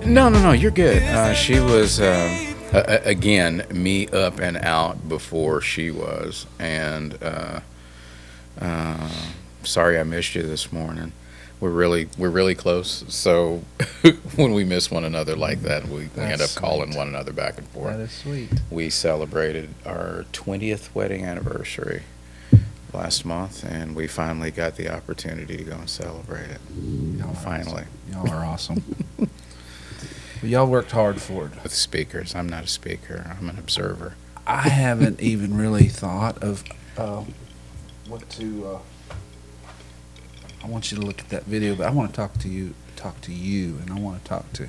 No. You're good. She was again me up and out before she was, and uh, sorry I missed you this morning. We're really close. So when we miss one another like that, we end up That's calling sweet. one another back and forth. That is sweet. We celebrated our 20th wedding anniversary last month, and we finally got the opportunity to go and celebrate it. Y'all are Finally. awesome. Y'all are awesome. Well, y'all worked hard for it. With speakers, I'm not a speaker. I'm an observer. I haven't even really thought of what to. I want you to look at that video, but I want to talk to you, and I want to talk to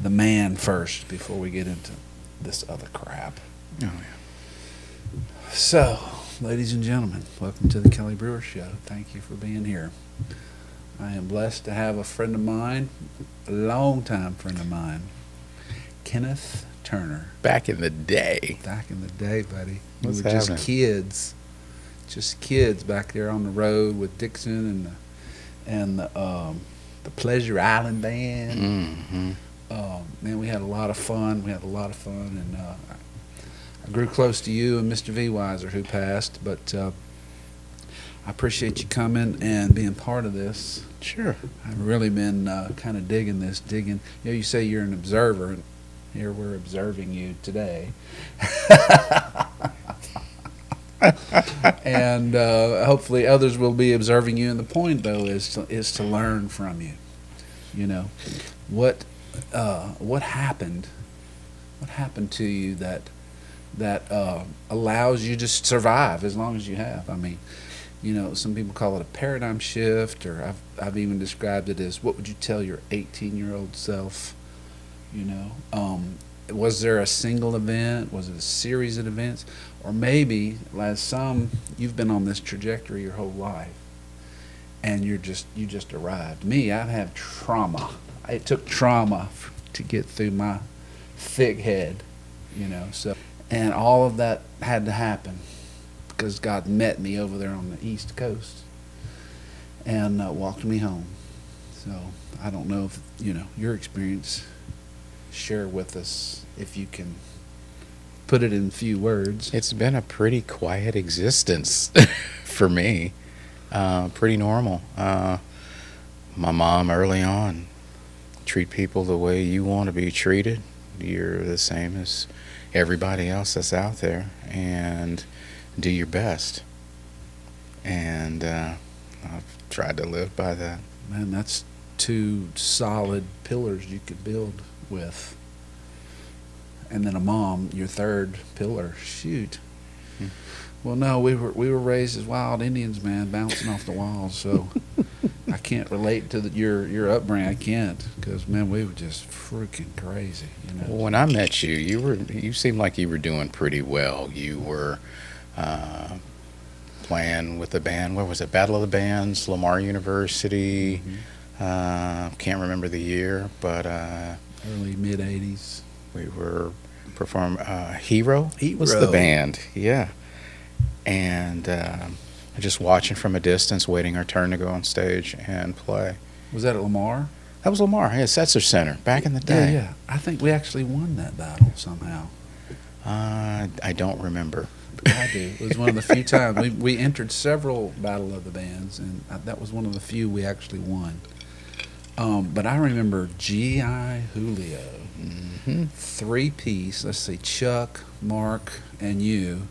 the man first before we get into this other crap. Oh yeah. So, ladies and gentlemen, welcome to the Kelly Brewer Show. Thank you for being here. I am blessed to have a friend of mine, a longtime friend of mine, Kenneth Turner. Back in the day. Back in the day, buddy. What's We were just happening? kids back there on the road with Dixon and the Pleasure Island Band. Mm-hmm. Man, we had a lot of fun. And I grew close to you and Mr. V. Weiser, who passed, but I appreciate you coming and being part of this. Sure. I've really been kind of digging this. You say you're an observer, and here we're observing you today. And hopefully others will be observing you. And the point, though, is to learn from you. You know, what happened? What happened to you that allows you to survive as long as you have? I mean, you know, some people call it a paradigm shift, or I've even described it as, what would you tell your 18-year-old self? You know, was there a single event? Was it a series of events? Or maybe, as some, you've been on this trajectory your whole life, and you just arrived. Me, I have trauma. It took trauma to get through my thick head, you know. So, and all of that had to happen because God met me over there on the East Coast and walked me home. So I don't know if, you know, your experience. Share with us if you can put it in few words. It's been a pretty quiet existence for me. Pretty normal. My mom early on, treat people the way you want to be treated. You're the same as everybody else that's out there, and do your best. And I've tried to live by that. Man, that's two solid pillars you could build with. And then a mom, your third pillar. Shoot. Well, no, we were raised as wild Indians, man, bouncing off the walls. So I can't relate to your upbringing. I can't, because man, we were just freaking crazy. You know. Well, when I met you, you seemed like you were doing pretty well. You were playing with the band. What was it? Battle of the Bands, Lamar University. Can't remember the year, but Early mid '80s. we were performing. Hero was the band, yeah. And just watching from a distance, waiting our turn to go on stage and play. Was that at Lamar? That was Lamar, yeah, Setzer Center, back in the day. Yeah. I think we actually won that battle somehow. I don't remember. I do. It was one of the few times we entered several Battle of the Bands, and that was one of the few we actually won. But I remember G.I. Julio, 3-piece. Let's see, Chuck, Mark, and you,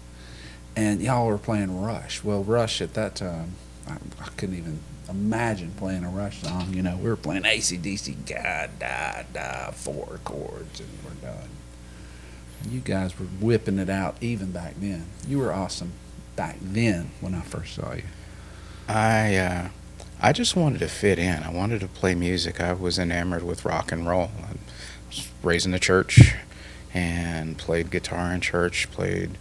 and y'all were playing Rush. Well, Rush at that time, I couldn't even imagine playing a Rush song. You know, we were playing AC/DC, God, die, 4 chords, and we're done. You guys were whipping it out even back then. You were awesome back then when I first saw you. I just wanted to fit in. I wanted to play music. I was enamored with rock and roll. I was raised in the church and played guitar in church, played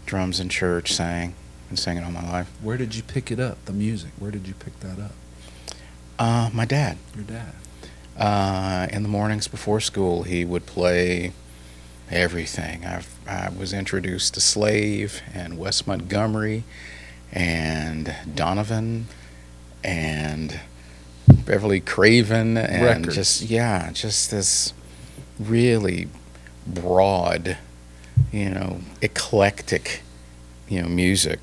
drums in church, sang. Been singing all my life. Where did you pick it up, the music? Where did you pick that up? My dad. Your dad. In the mornings before school, he would play everything. I was introduced to Slave and Wes Montgomery and Donovan and Beverly Craven and Records. just this really broad, eclectic, music,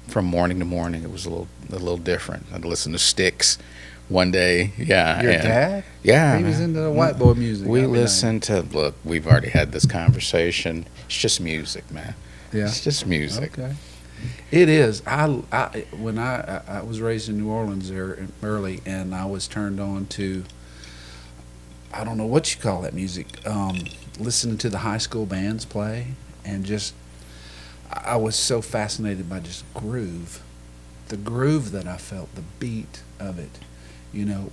from morning to morning. It was a little different. I'd listen to Styx one day. Yeah. Your and dad? Yeah. He was into the white boy music. We listen to, look, we've already had this conversation. It's just music, man. Yeah. It's just music. Okay. It is. When I was raised in New Orleans there early, and I was turned on to, I don't know what you call that music, listening to the high school bands play, and just, I was so fascinated by just the groove that I felt, the beat of it,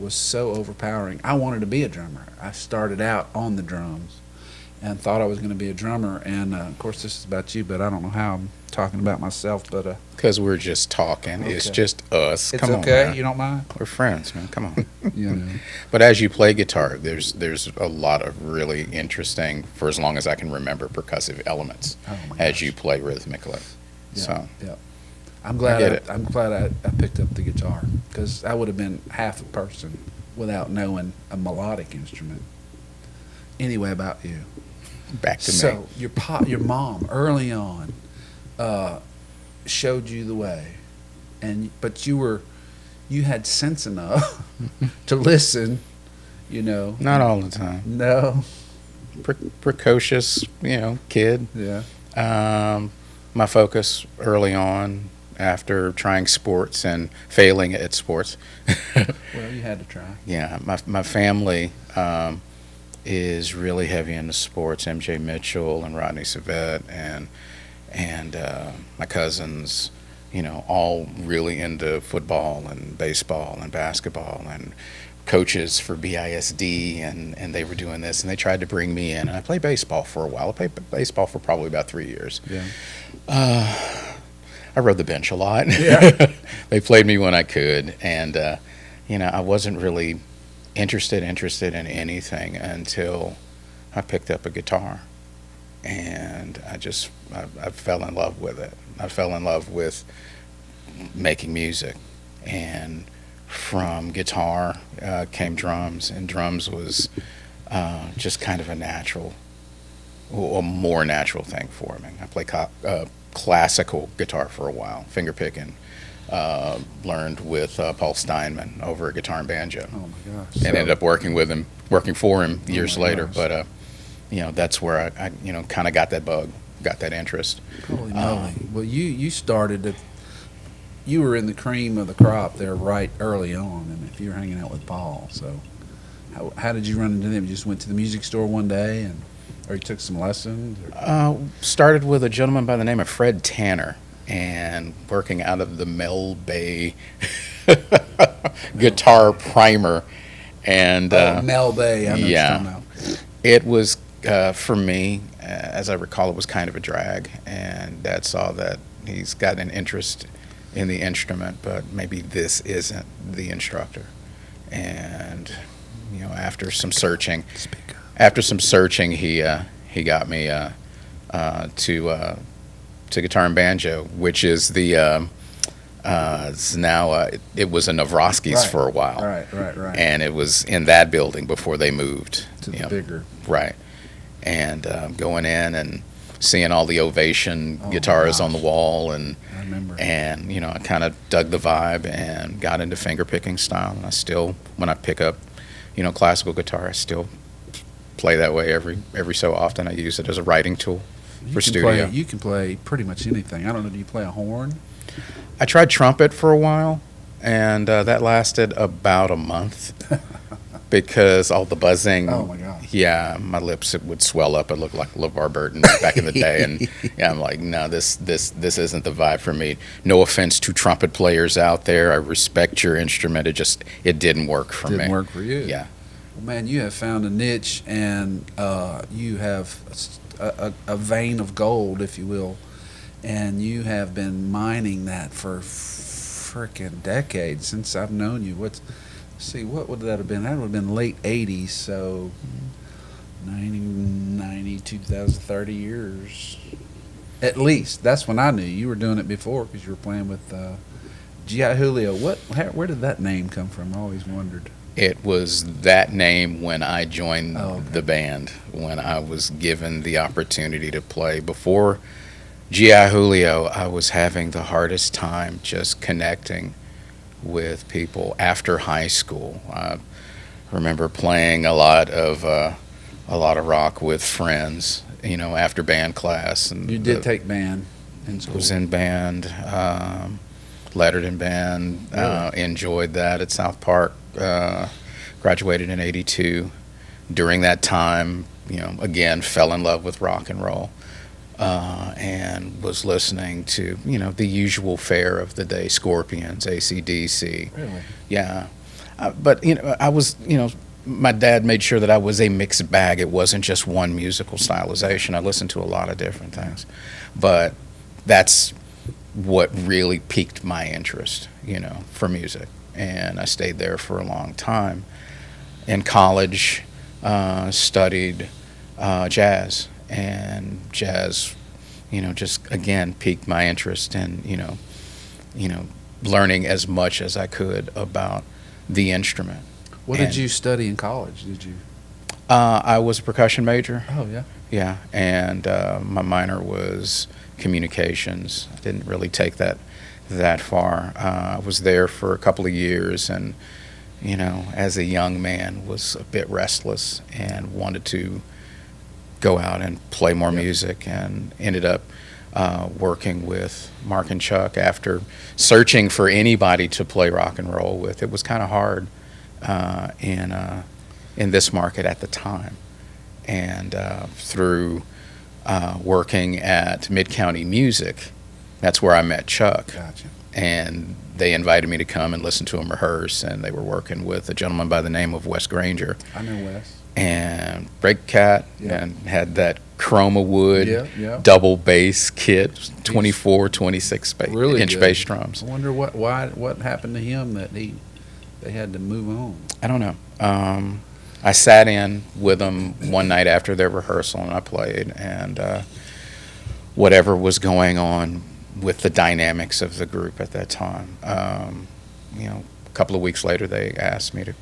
was so overpowering. I wanted to be a drummer. I started out on the drums and thought I was going to be a drummer, and of course this is about you, but I don't know how I'm talking about myself, but Because we're just talking. Okay. It's just us. it's Come okay. on, man. You don't mind? We're friends, man. Come on. – But as you play guitar, there's a lot of really interesting, for as long as I can remember, percussive elements Oh my as gosh. you play rhythmically. Yeah, So yeah. I'm get glad. it. I'm glad I picked up the guitar, because I would have been half a person without knowing a melodic instrument. Anyway, about you. back to me. So your mom, early on, showed you the way, but you had sense enough to listen. Not all the time. No. Precocious, kid. Yeah. My focus early on, after trying sports and failing at sports. Well, you had to try. Yeah, my family is really heavy into sports. MJ Mitchell and Rodney Savett and my cousins, all really into football and baseball and basketball, and coaches for BISD, and they were doing this, and they tried to bring me in, and I played baseball for a while. I played baseball for probably about 3 years. Yeah. I rode the bench a lot. Yeah. They played me when I could, and I wasn't really interested in anything until I picked up a guitar, and I fell in love with it. I fell in love with making music, and from guitar came drums, and drums was just kind of a more natural thing for me. I played classical guitar for a while, finger picking. Learned with Paul Steinman over at Guitar and Banjo, Oh my gosh. and ended up working for him years my later. gosh. But that's where I kind of got that bug, got that interest. Holy moly. Well, you were in the cream of the crop there right early on, and if you were hanging out with Paul, so how did you run into them? You just went to the music store one day, or you took some lessons? Started with a gentleman by the name of Fred Tanner, and working out of the Mel Bay guitar primer. And Mel Bay, I know what you're talking about. it was, for me, as I recall, it was kind of a drag, and Dad saw that he's got an interest in the instrument, but maybe this isn't the instructor. And after some searching, he got me to Guitar and Banjo, which is the it's now it was a Navrosky's Right. for a while, Right. and it was in that building before they moved To the bigger. right, and going in and seeing all the Ovation Oh, my guitars on the gosh. wall, and I remember. I kind of dug the vibe and got into finger picking style, and I still, when I pick up classical guitar, I still play that way every so often. I use it as a writing tool for studio. You can play pretty much anything. I don't know, do you play a horn? I tried trumpet for a while, and that lasted about a month because all the buzzing. Oh my gosh. Yeah, my lips would swell up. It looked like LeVar Burton back in the day, and I'm like, no, this isn't the vibe for me. No offense to trumpet players out there. I respect your instrument. It didn't work for me. Didn't work for you. Yeah. Well, man, you have found a niche, and you have a vein of gold, if you will, and you have been mining that for frickin' decades since I've known you. What would that have been? That would have been late 80s, so 90, 2030 years. At least. That's when I knew you were doing it before, because you were playing with G.I. Julio. Where did that name come from? I always wondered. It was that name when I joined Okay. the band, when I was given the opportunity to play. Before G.I. Julio, I was having the hardest time just connecting with people after high school. I remember playing a lot of rock with friends, after band class. And You did take band in school. was in band, lettered in band. Really? Enjoyed that at South Park. Graduated in '82. During that time, again, fell in love with rock and roll. And was listening to, the usual fare of the day: Scorpions, AC/DC. Really? Yeah. But, I was, my dad made sure that I was a mixed bag. It wasn't just one musical stylization. I listened to a lot of different things. But that's what really piqued my interest, for music. And I stayed there for a long time. In college, studied jazz. And jazz, just again piqued my interest in, learning as much as I could about the instrument. What did you study in college? Did you? I was a percussion major. Oh, yeah. Yeah, and my minor was communications. I didn't really take that far. I was there for a couple of years, and as a young man, was a bit restless and wanted to go out and play more music, and ended up working with Mark and Chuck after searching for anybody to play rock and roll with. It was kind of hard in this market at the time, and through working at Mid-County Music, that's where I met Chuck. Gotcha. And they invited me to come and listen to him rehearse, and they were working with a gentleman by the name of Wes Granger. I know Wes. And Break Cat, Yeah. and had that chroma wood Yeah. double bass kit, 24, 26 Really inch good. bass drums. I wonder what happened to him that they had to move on. I don't know. I sat in with them one night after their rehearsal, and I played, and whatever was going on with the dynamics of the group at that time. A couple of weeks later, they asked me to,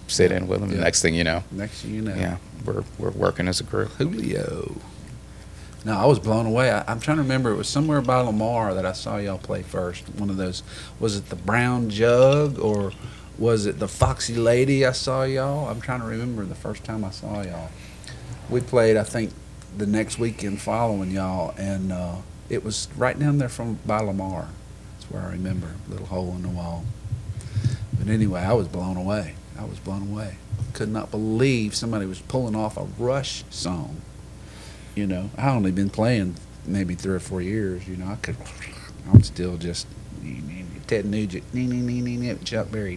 sit in with them. Yeah. The next thing you know, Next thing you know. yeah, we're working as a group. Julio. No, I was blown away. I'm trying to remember. It was somewhere by Lamar that I saw y'all play first. One of those. Was it the Brown Jug, or was it the Foxy Lady I saw y'all? I'm trying to remember the first time I saw y'all. We played, I think, the next weekend following y'all, and it was right down there by Lamar. That's where I remember. Little hole in the wall. But anyway, I was blown away. Could not believe somebody was pulling off a Rush song. I only been playing maybe 3 or 4 years. I'm still just Ted Nugent, Chuck Berry,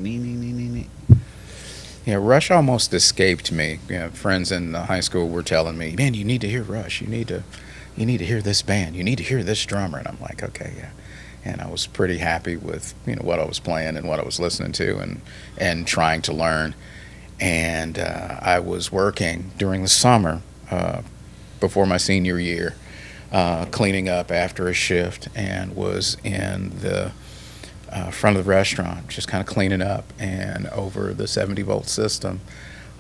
Yeah, Rush almost escaped me. Friends in the high school were telling me, "Man, you need to hear Rush. You need to hear this band. You need to hear this drummer." And I'm like, "Okay, yeah." And I was pretty happy with what I was playing and what I was listening to, and trying to learn. And I was working during the summer before my senior year, cleaning up after a shift, and was in the front of the restaurant just kind of cleaning up, and over the 70-volt system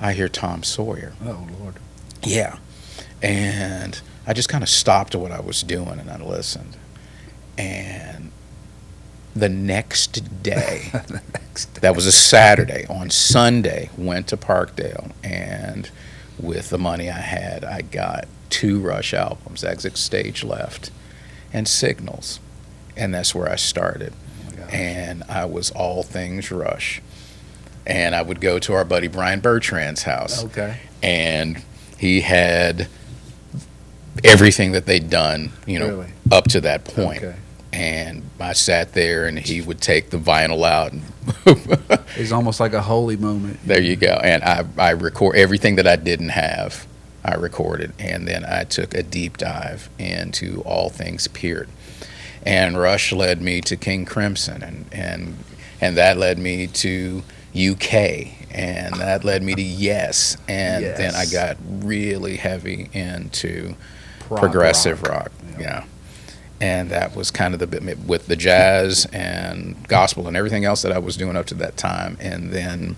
I hear Tom Sawyer. Oh, Lord. Yeah. And I just kind of stopped what I was doing, and I listened. And the next day, that was a Saturday, on Sunday, went to Parkdale, and with the money I had, I got 2 Rush albums, Exit Stage Left and Signals. And that's where I started. And I was all things Rush. And I would go to our buddy Brian Bertrand's house. Okay. And he had everything that they'd done, Really? up to that point. Okay. And I sat there, and he would take the vinyl out, and It's almost like a holy moment. there you go. And I record everything that I didn't have. I recorded, and then I took a deep dive into all things Peart. And Rush led me to King Crimson, and that led me to UK, and that led me to Yes, and Yes. then I got really heavy into Prog progressive rock. Yeah. Yeah. And that was kind of the bit with the jazz and gospel and everything else that I was doing up to that time. And then,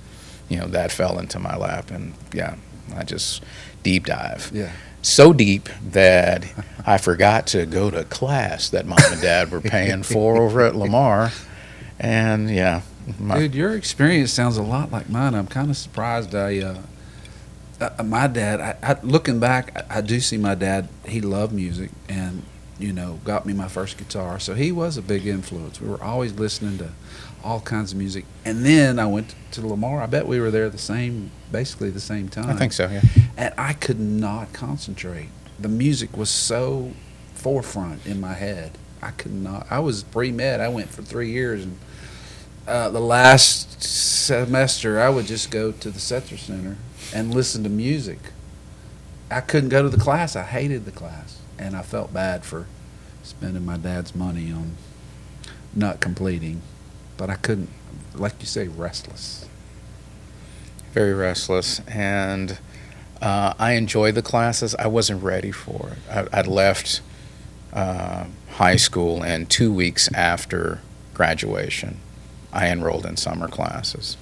that fell into my lap, and yeah, I just deep dive. Yeah. So deep that I forgot to go to class that mom and dad were paying for over at Lamar. And yeah. Dude, your experience sounds a lot like mine. I'm kind of surprised. My dad, looking back, I do see my dad, he loved music and, got me my first guitar. So he was a big influence. We were always listening to all kinds of music. And then I went to Lamar. I bet we were there basically the same time. I think so, yeah. And I could not concentrate. The music was so forefront in my head. I could not. I was pre-med. I went for 3 years, and the last semester I would just go to the Setzer Center and listen to music. I couldn't go to the class. I hated the class, and I felt bad for spending my dad's money on not completing. But I couldn't, like you say, restless. Very restless, and I enjoyed the classes. I wasn't ready for it. I'd left high school, and 2 weeks after graduation, I enrolled in summer classes.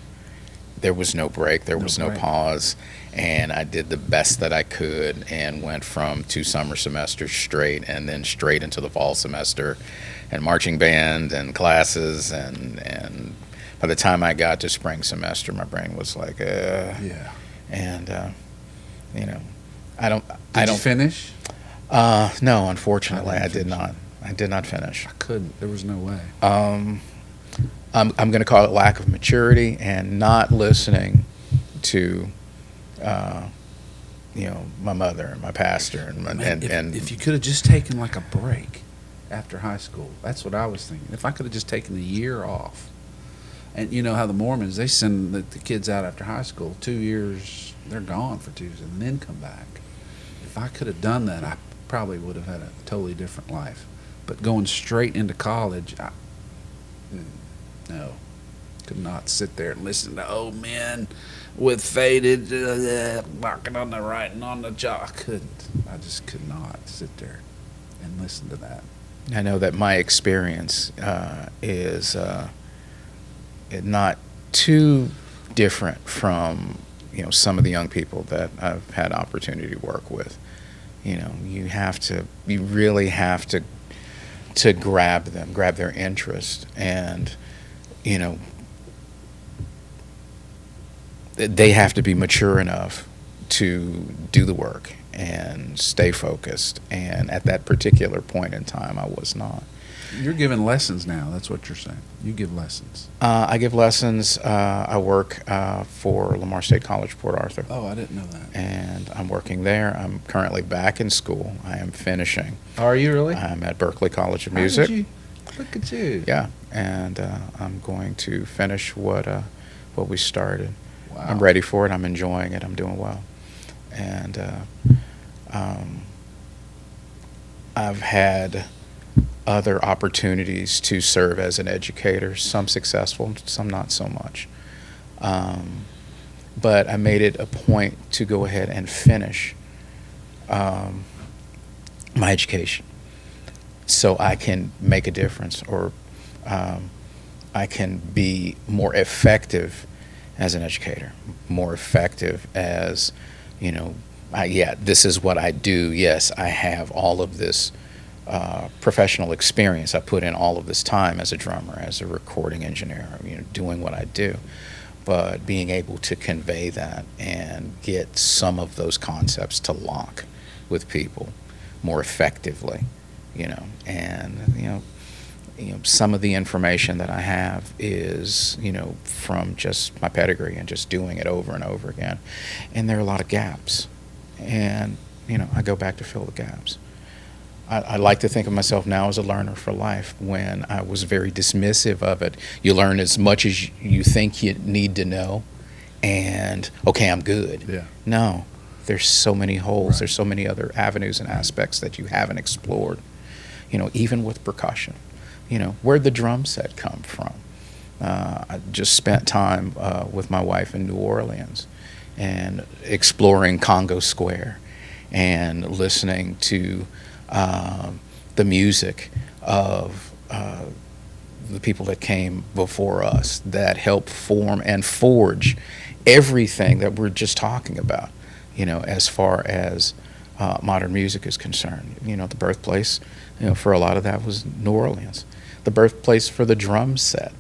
There was no break. There was no pause. And I did the best that I could and went from 2 summer semesters straight and then straight into the fall semester and marching band and classes. And by the time I got to spring semester, my brain was like, Yeah. And, I don't. Did you finish? No, unfortunately, I did finish. not. I did not finish. I couldn't. There was no way. I'm going to call it lack of maturity and not listening to, my mother and my pastor and If you could have just taken like a break after high school, that's what I was thinking. If I could have just taken a year off, and you know how the Mormons, they send the kids out after high school, 2 years, they're gone for 2 years and then come back. If I could have done that, I probably would have had a totally different life. But going straight into college, no, could not sit there and listen to old men with faded marking on the writing on the jaw. I couldn't. I just could not sit there and listen to that. I know that my experience is not too different from some of the young people that I've had opportunity to work with. You really have to grab their interest, and they have to be mature enough to do the work and stay focused. And at that particular point in time, I was not. You're giving lessons now. That's what you're saying. You give lessons. I give lessons. I work for Lamar State College, Port Arthur. Oh, I didn't know that. And I'm working there. I'm currently back in school. I am finishing. Are you really? I'm at Berklee College of How Music. did you? Look at you. Yeah, and I'm going to finish what we started. Wow. I'm ready for it. I'm enjoying it. I'm doing well. And I've had other opportunities to serve as an educator, some successful, some not so much. But I made it a point to go ahead and finish my education so I can make a difference, or I can be more effective as an educator, more effective as, this is what I do. Yes, I have all of this professional experience. I put in all of this time as a drummer, as a recording engineer, doing what I do. But being able to convey that and get some of those concepts to lock with people more effectively, and some of the information that I have is, from just my pedigree and just doing it over and over again. And there are a lot of gaps. And, I go back to fill the gaps. I like to think of myself now as a learner for life. When I was very dismissive of it, you learn as much as you think you need to know, and, okay, I'm good. Yeah. No, there's so many holes. Right. There's so many other avenues and aspects that you haven't explored, even with percussion. Where'd the drum set come from? I just spent time with my wife in New Orleans and exploring Congo Square and listening to the music of the people that came before us that helped form and forge everything that we're just talking about, as far as modern music is concerned. The birthplace, for a lot of that was New Orleans. The birthplace for the drum set,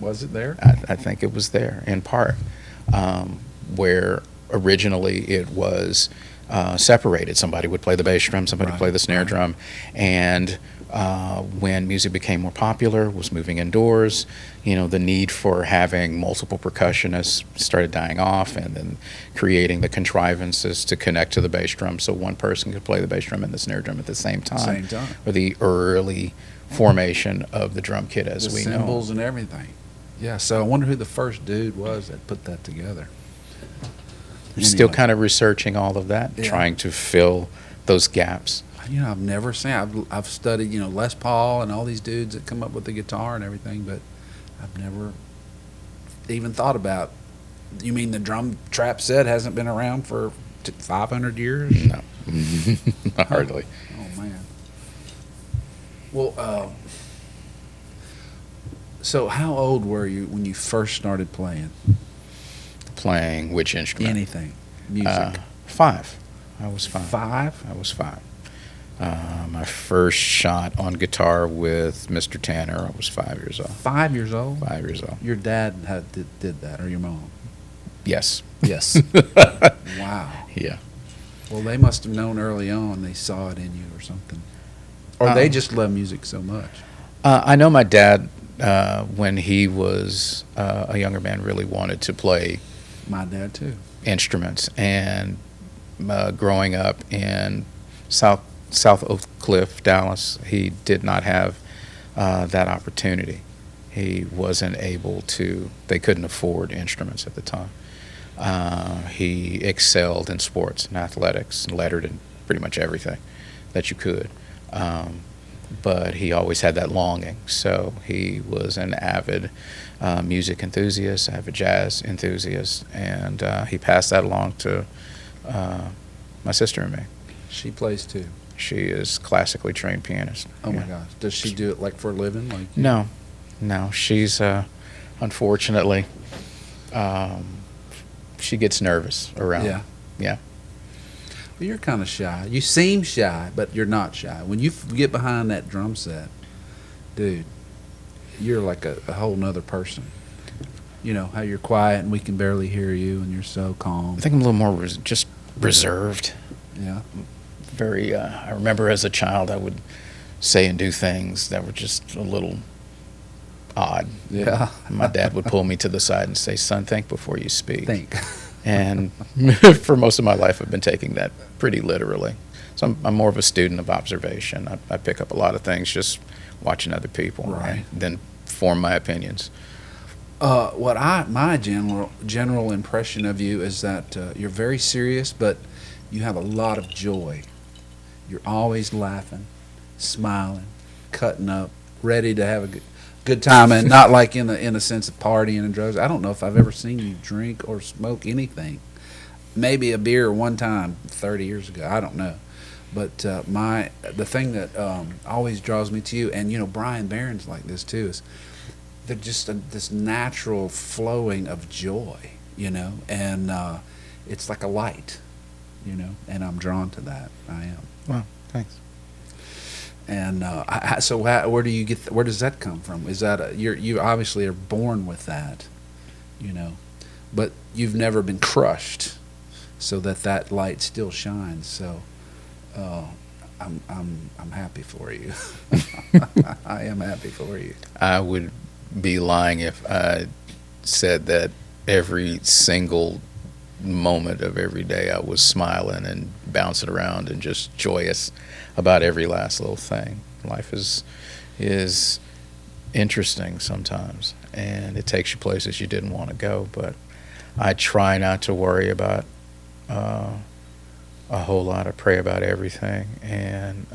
Was it there? I think it was there in part, where originally it was separated. Somebody would play the bass drum, somebody would play the snare drum, and when music became more popular, was moving indoors, the need for having multiple percussionists started dying off, and then creating the contrivances to connect to the bass drum so one person could play the bass drum and the snare drum at the same time. Or the early formation of the drum kit as we know. The cymbals and everything. Yeah, so I wonder who the first dude was that put that together. Still kind of researching all of that, trying to fill those gaps. I've never seen. I've studied, Les Paul and all these dudes that come up with the guitar and everything, but I've never even thought about. You mean the drum trap set hasn't been around for 500 years? No, hardly. Oh man. Well, so how old were you when you first started playing? Playing which instrument? Anything, music. 5. I was 5. 5? I was 5. My first shot on guitar with Mr. Tanner, I was 5 years old. 5 years old? 5 years old. Your dad did that, or your mom? Yes. Yes. Wow. Yeah. Well, they must have known early on. They saw it in you or something. Or they just love music so much. I know my dad, when he was a younger man, really wanted to play. My dad, too. Instruments. And growing up in South Oak Cliff, Dallas, he did not have that opportunity. He wasn't able to, they couldn't afford instruments at the time. He excelled in sports and athletics, and lettered in pretty much everything that you could. But he always had that longing. So he was an avid music enthusiast, avid jazz enthusiast, and he passed that along to my sister and me. She plays too. She is classically trained pianist. Oh my gosh! Does she do it like for a living? Like no. She's unfortunately she gets nervous around. Yeah. Well, you're kind of shy. You seem shy, but you're not shy. When you get behind that drum set, dude, you're like a whole nother person. You know how you're quiet and we can barely hear you, and you're so calm. I think I'm a little more just reserved. Yeah. Very. I remember as a child, I would say and do things that were just a little odd. Yeah. My dad would pull me to the side and say, "Son, think before you speak." Think. And for most of my life, I've been taking that pretty literally. So I'm more of a student of observation. I pick up a lot of things just watching other people, right, and then form my opinions. My general impression of you is that you're very serious, but you have a lot of joy. You're always laughing, smiling, cutting up, ready to have a good time, and not like in a sense of partying and drugs. I don't know if I've ever seen you drink or smoke anything. Maybe a beer one time 30 years ago. I don't know. But the thing that always draws me to you, and Brian Barron's like this too, is they're just this natural flowing of joy, and it's like a light, and I'm drawn to that. I am. Well, thanks. And where do you get? Where does that come from? Is that you obviously are born with that, but you've never been crushed, so that light still shines. So, I'm happy for you. I am happy for you. I would be lying if I said that every single moment of every day I was smiling and bouncing around and just joyous about every last little thing. Life is interesting sometimes, and it takes you places you didn't want to go, but I try not to worry about a whole lot. I pray about everything, and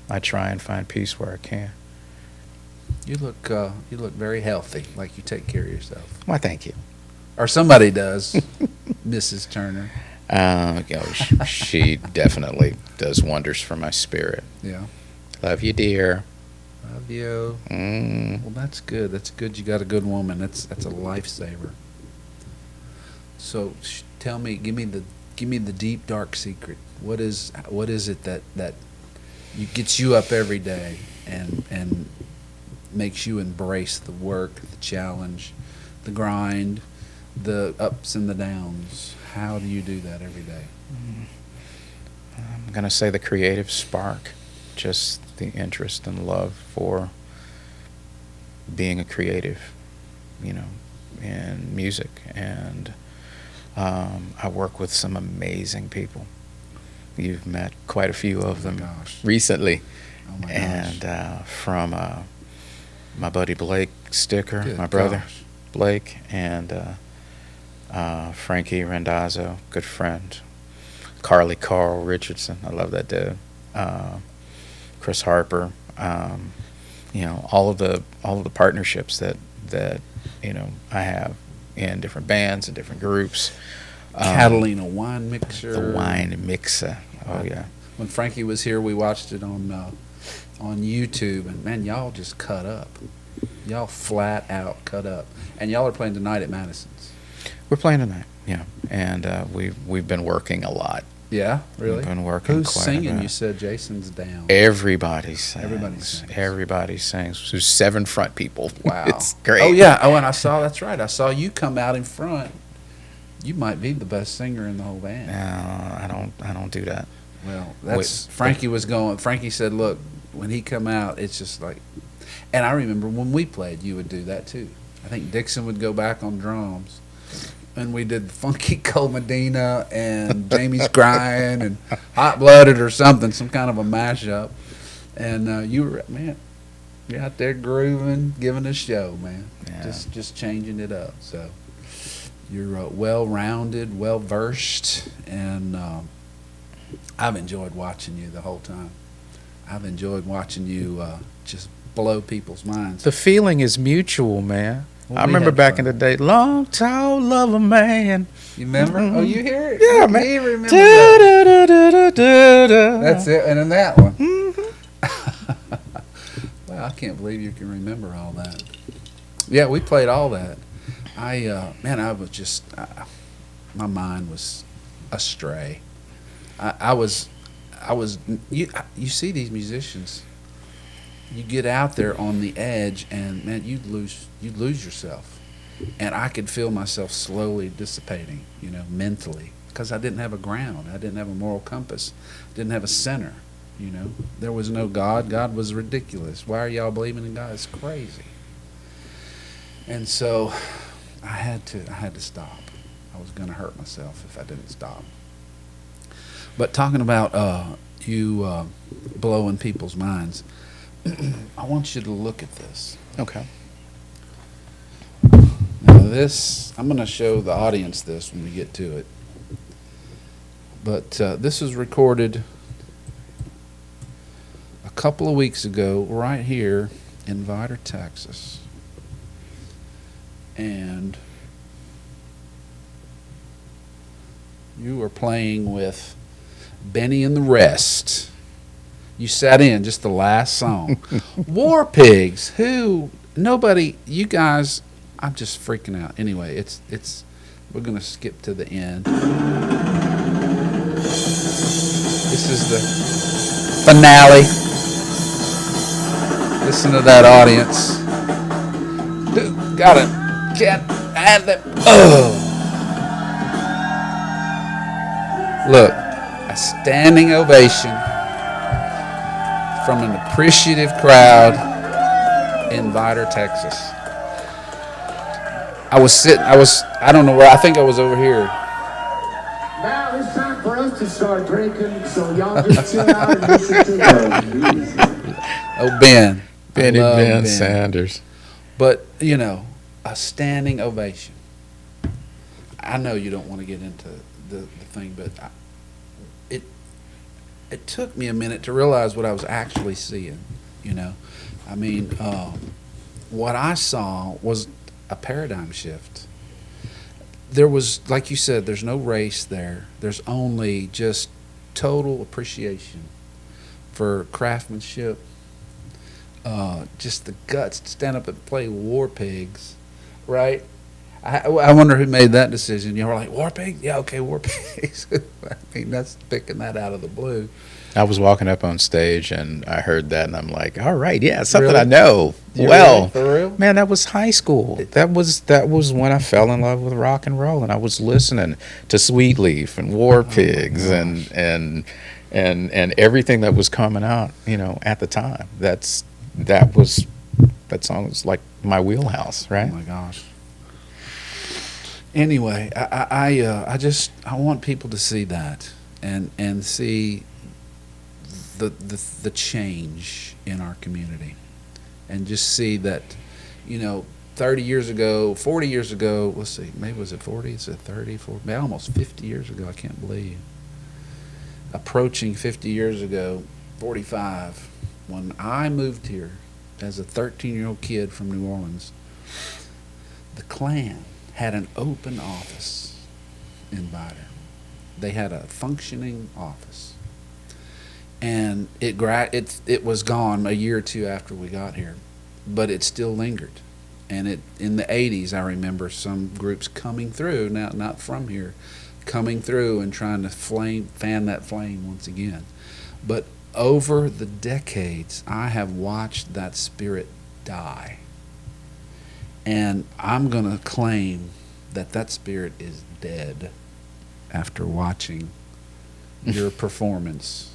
I try and find peace where I can. You look very healthy, like you take care of yourself. Why, thank you. Or somebody does, Mrs. Turner. She definitely does wonders for my spirit. Yeah. Love you, dear. Love you. Well, that's good. That's good. You got a good woman. That's a lifesaver. So tell me, give me the deep dark secret. What is it that gets you up every day and makes you embrace the work, the challenge, the grind, the ups and the downs? How do you do that every day? I'm going to say the creative spark, just the interest and love for being a creative, in music. And I work with some amazing people. You've met quite a few of them recently. Oh my gosh. And from my buddy Blake Sticker, Good my brother gosh. Blake, and Frankie Randazzo, good friend. Carl Richardson, I love that dude. Chris Harper, all of the partnerships that I have in different bands and different groups. Catalina wine mixer. The wine mixer. Oh yeah. When Frankie was here, we watched it on YouTube, and man, y'all just cut up. Y'all flat out cut up, and y'all are playing tonight at Madison's. We're playing tonight, yeah, and we've been working a lot. Yeah, really. We've been working. Who's quite singing? A bit. You said Jason's down. Everybody sings. Everybody sings. There's 7 front people. Wow, It's great. Oh yeah. Oh, and I saw. That's right. I saw you come out in front. You might be the best singer in the whole band. No, I don't do that. Well, Frankie was going. Frankie said, "Look, when he come out, it's just like." And I remember when we played, you would do that too. I think Dixon would go back on drums, and we did Funky Cole Medina and Jamie's Grind and Hot Blooded or something, some kind of a mashup. And you were, man, you're out there grooving, giving a show, man. Yeah. Just changing it up. So you're well-rounded, well-versed, and I've enjoyed watching you the whole time. I've enjoyed watching you just blow people's minds. The feeling is mutual, man. Well, I we remember had back fun. in the day, long, tall, lover man. You remember? Mhm. Oh, you hear it? Yeah, man. You remember that. Da-da-da-da-da-da. That's it. And in that one. Mhm. Wow, I can't believe you can remember all that. Yeah, we played all that. I was just, my mind was astray. I was, you see these musicians, you get out there on the edge and man, you'd lose yourself. And I could feel myself slowly dissipating, mentally, because I didn't have a ground. I didn't have a moral compass. Didn't have a center, There was no God. God was ridiculous. Why are y'all believing in God? It's crazy. And so I had to stop. I was going to hurt myself if I didn't stop. But talking about you blowing people's minds, I want you to look at this. Okay. Now this, I'm going to show the audience this when we get to it. But this was recorded a couple of weeks ago right here in Vidor, Texas. And you were playing with Benny and the Rest. You sat in just the last song. War Pigs, you guys, I'm just freaking out. Anyway, we're going to skip to the end. This is the finale. Listen to that audience. Dude, got it. Can't add that. Oh. Look, a standing ovation from an appreciative crowd in Vidor, Texas. I don't know where, I think I was over here. Now it's time for us to start drinking, so y'all just sit out and listen to the Oh, Ben. Benny I love Ben Sanders. But, a standing ovation. I know you don't want to get into the thing, but it took me a minute to realize what I was actually seeing, I mean, what I saw was a paradigm shift. There was, like you said, there's no race there. There's only just total appreciation for craftsmanship, just the guts to stand up and play War Pigs, right? I wonder who made that decision. You were like, War Pigs? Yeah, okay, War Pigs. I mean, that's picking that out of the blue. I was walking up on stage and I heard that and I'm like, all right, yeah, something Really? I know. You well, really? For real? man, that was high school. That was when I fell in love with rock and roll, and I was listening to Sweet Leaf and War Pigs and everything that was coming out, at the time. That song was like my wheelhouse, right? Oh my gosh. Anyway, I want people to see that and see the change in our community, and just see that, 30 years ago, 40 years ago, let's see, maybe was it 40? Is it 30, 40? Almost 50 years ago, I can't believe. Approaching 50 years ago, 45, when I moved here as a 13-year-old kid from New Orleans, the Klan had an open office in Vidor. They had a functioning office. And it was gone a year or two after we got here, but it still lingered. And in the 80s, I remember some groups coming through, now not from here, coming through and trying to fan that flame once again. But over the decades, I have watched that spirit die. And I'm going to claim that spirit is dead after watching your performance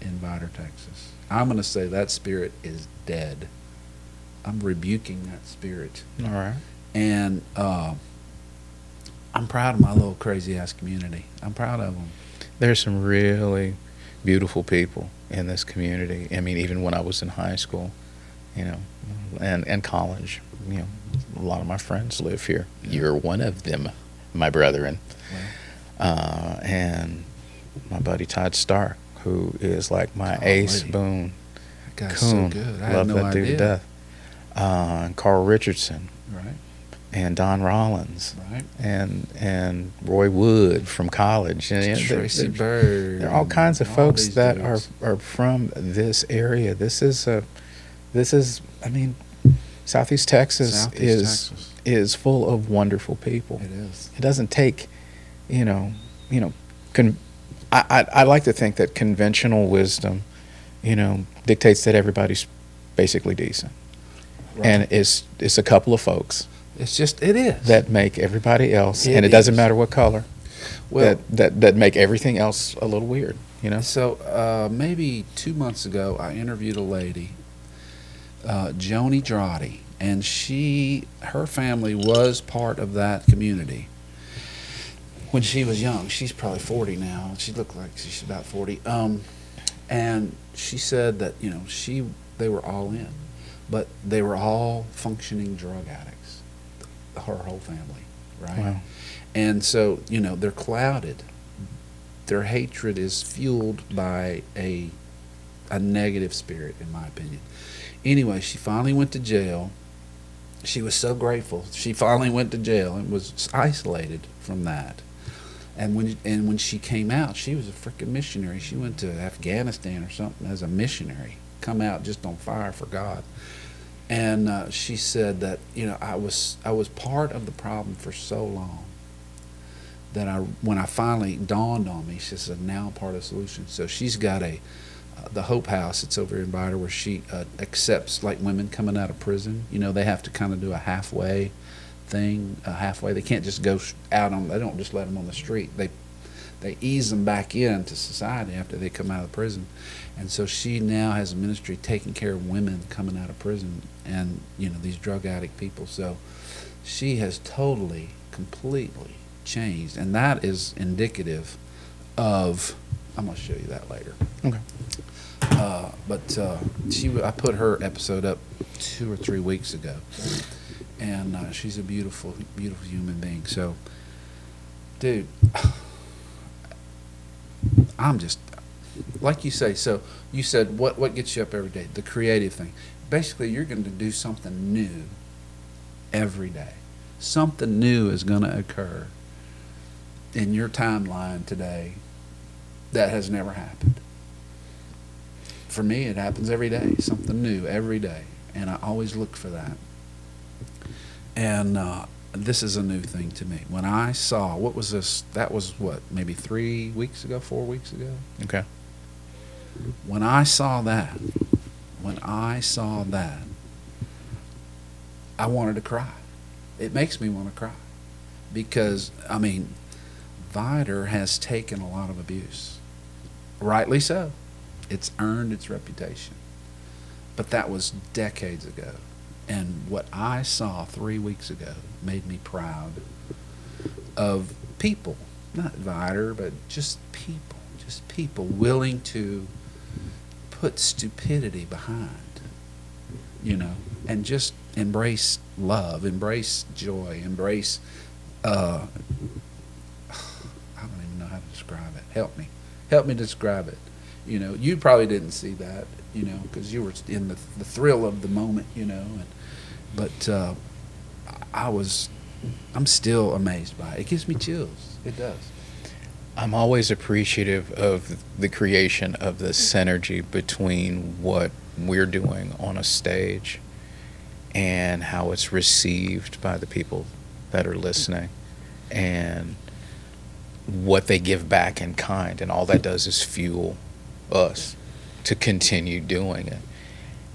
in Vidor, Texas. I'm going to say that spirit is dead. I'm rebuking that spirit. All right. And I'm proud of my little crazy-ass community. I'm proud of them. There's some really beautiful people in this community. I mean, even when I was in high school, and college, a lot of my friends live here. You're one of them, my brethren. Wow. And my buddy Todd Stark, who is like my ace boon. That guy's so good. I had Love no that dude to idea. death. And Carl Richardson. Right. And Don Rollins. Right. And Roy Wood from college. And Tracy Bird. there are all kinds of all folks these that dudes. are from this area. This is I mean, Southeast Texas Texas. is full of wonderful people. It is. It doesn't take, I like to think that conventional wisdom, dictates that everybody's basically decent. Right. And it's a couple of folks It is. that make everybody else, It and it doesn't is. matter what color, Well, that make everything else a little weird, So maybe 2 months ago, I interviewed a lady, Joni Droddy, and her family was part of that community when she was young. She's probably 40 now. She looked like she's about 40. And she said that they were all in, but they were all functioning drug addicts. Her whole family, right? Wow. And so they're clouded. Their hatred is fueled by a negative spirit, in my opinion. Anyway, she finally went to jail. She was so grateful. She finally went to jail and was isolated from that. And when she came out, she was a freaking missionary. She went to Afghanistan or something as a missionary. Come out just on fire for God. And she said that I was part of the problem for so long that when I finally dawned on me, she said, now I'm part of the solution. So she's got the Hope House. It's over in Vidor, where she accepts like women coming out of prison. They have to kind of do a halfway thing. They can't just go out on. They don't just let them on the street. They ease them back into society after they come out of prison. And so she now has a ministry taking care of women coming out of prison and these drug addict people. So she has totally, completely changed, and that is indicative of. I'm going to show you that later. Okay. But I put her episode up 2 or 3 weeks ago, and she's a beautiful, beautiful human being. So, dude, I'm just like you say. So you said what gets you up every day? The creative thing. Basically, you're going to do something new every day. Something new is going to occur in your timeline today that has never happened. for me, it happens every day, something new every day, and I always look for that. And this is a new thing to me. When I saw, what was this? That was what, maybe 3 weeks ago, 4 weeks ago? Okay. When I saw that, I wanted to cry. It makes me want to cry. Because, I mean, Vider has taken a lot of abuse. Rightly so. It's earned its reputation. But that was decades ago. And what I saw 3 weeks ago made me proud of people, not Vider, but just people willing to put stupidity behind, you know, and just embrace love, embrace joy, embrace, I don't even know how to describe it. Help me describe it. You know, you probably didn't see that, you know, because you were in the thrill of the moment, you know, but I'm still amazed by it. It gives me chills. It does. I'm always appreciative of the creation of the synergy between what we're doing on a stage and how it's received by the people that are listening and what they give back in kind. And all that does is fuel us to continue doing it.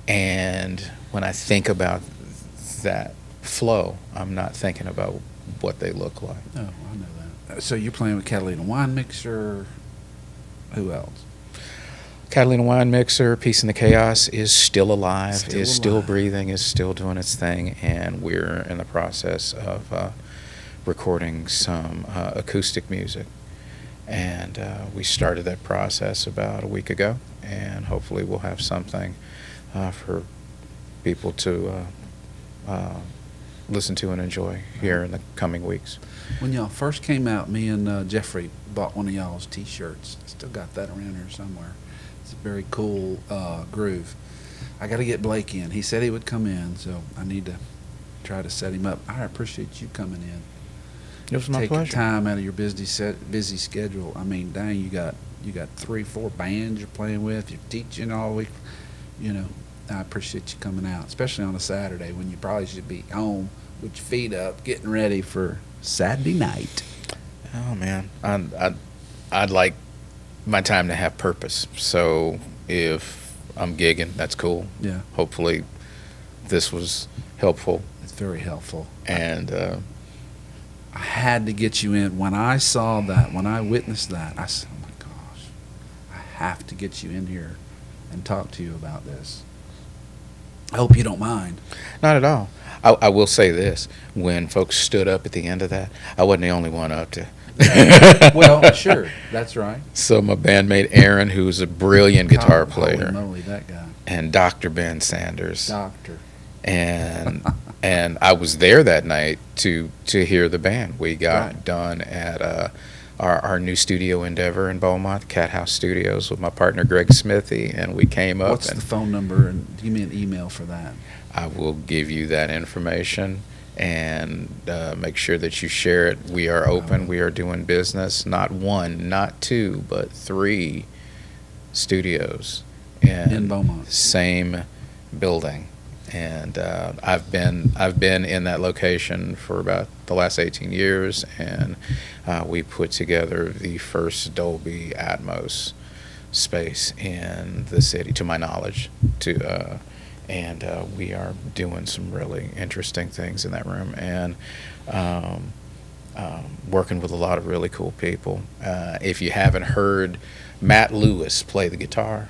And when I think about that flow, I'm not thinking about what they look like. Oh, I know that. So you're playing with Catalina Wine Mixer. Who else? Catalina Wine Mixer, Peace in the Chaos, is still alive, still alive. breathing, is still doing its thing, and we're in the process of recording some acoustic music. And we started that process about a week ago, and hopefully we'll have something for people to listen to and enjoy here in the coming weeks. When y'all first came out, me and Jeffrey bought one of y'all's T-shirts. Still got that around here somewhere. It's a very cool groove. I got to get Blake in. He said he would come in, so I need to try to set him up. I appreciate you coming in. It was my Taking pleasure. time out of your busy schedule. I mean, dang, you got 3-4 bands you're playing with. You're teaching all week. You know, I appreciate you coming out, especially on a Saturday when you probably should be home with your feet up, getting ready for Saturday night. Oh man, I'd like my time to have purpose. So if I'm gigging, that's cool. Yeah, Hopefully, this was helpful. it's very helpful. And I had to get you in. When I saw that, when I witnessed that, I said, oh my gosh, I have to get you in here and talk to you about this. I hope you don't mind. not at all. I will say this: when folks stood up at the end of that, I wasn't the only one up to. Well, sure, that's right. So my bandmate Aaron, who's a brilliant guitar Holy player, moly, that guy. and Dr. Ben Sanders, Doctor. and I was there that night to hear the band. We got Right. done at our new studio endeavor in Beaumont, Cat House Studios, with my partner Greg Smithy, and we came up. What's and the phone number, and give me an email for that? I will give you that information and make sure that you share it. We are open. We are doing business. Not one, not two, but 3 studios In Beaumont. same building. And I've been in that location for about the last 18 years, and we put together the first Dolby Atmos space in the city, to my knowledge. And we are doing some really interesting things in that room, and working with a lot of really cool people. If you haven't heard Matt Lewis play the guitar,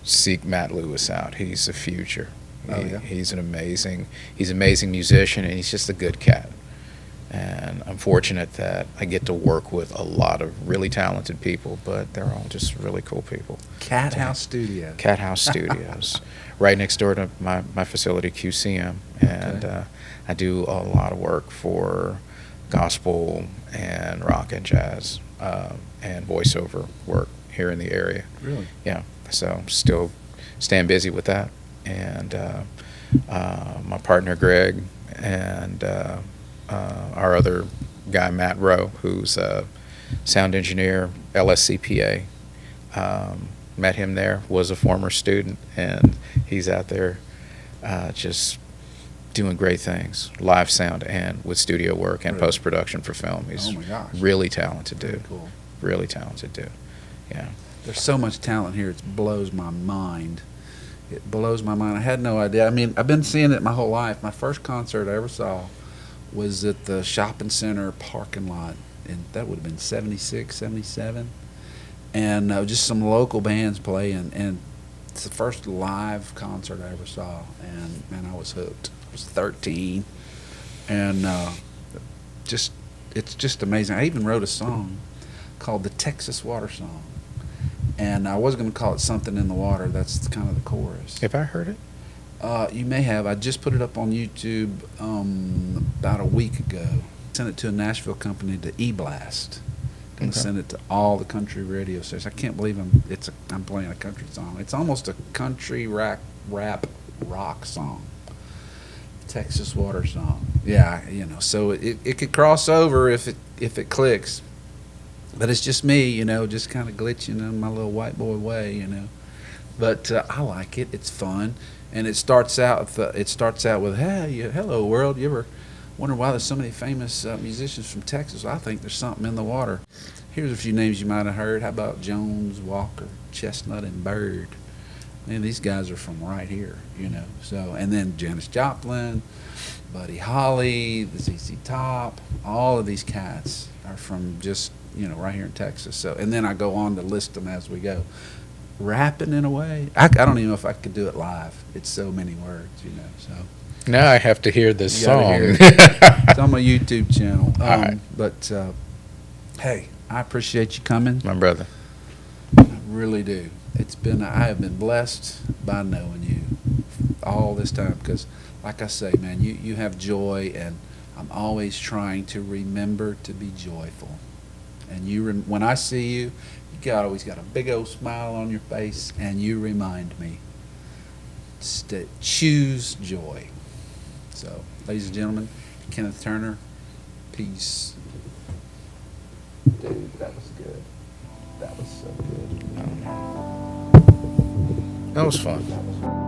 seek Matt Lewis out. He's the future. Oh, yeah. He's an amazing musician, and he's just a good cat. And I'm fortunate that I get to work with a lot of really talented people, but they're all just really cool people. Cat House Studio. Cat House Studios, right next door to my facility, QCM. And Okay. I do a lot of work for gospel and rock and jazz and voiceover work here in the area. Really? Yeah, so still staying busy with that. And my partner Greg and our other guy Matt Rowe, who's a sound engineer, LSCPA, met him there, was a former student, and he's out there just doing great things, live sound and with studio work and Really? post-production for film. He's Oh my gosh. really talented Very dude. cool. Really talented dude. Yeah. There's so much talent here. It blows my mind. It blows my mind. I had no idea. I mean, I've been seeing it my whole life. My first concert I ever saw was at the shopping center parking lot, and that would have been 76, 77. And just some local bands playing, and it's the first live concert I ever saw, and man, I was hooked. I was 13, and it's just amazing. I even wrote a song called the Texas Water Song, and I was going to call it Something in the Water. That's kind of the chorus. Have I heard it? You may have. I just put it up on YouTube about a week ago. Sent it to a Nashville company, to E-Blast. Going to Okay. send it to all the country radio stations. I can't believe I'm playing a country song. It's almost a country rap rock song. Texas Water Song. Yeah, so it could cross over if it clicks. But it's just me, just kind of glitching in my little white boy way, But I like it. It's fun, and it starts out with, "Hey, hello world. You ever wonder why there's so many famous musicians from Texas? Well, I think there's something in the water. Here's a few names you might have heard. How about Jones, Walker, Chestnut, and Bird? Man, these guys are from right here, So, and then Janis Joplin, Buddy Holly, the ZZ Top. All of these cats are from just right here in Texas. So, and then I go on to list them as we go. Rapping in a way, I don't even know if I could do it live. It's so many words, So. Now I have to hear this You gotta song. hear It's on my YouTube channel. All right. But hey, I appreciate you coming. My brother. I really do. I have been blessed by knowing you all this time, because, like I say, man, you have joy, and I'm always trying to remember to be joyful. And when I see you, always got a big old smile on your face, and you remind me to choose joy. So, ladies and gentlemen, Kenneth Turner, peace. Dude, that was good. That was so good. That was fun. That was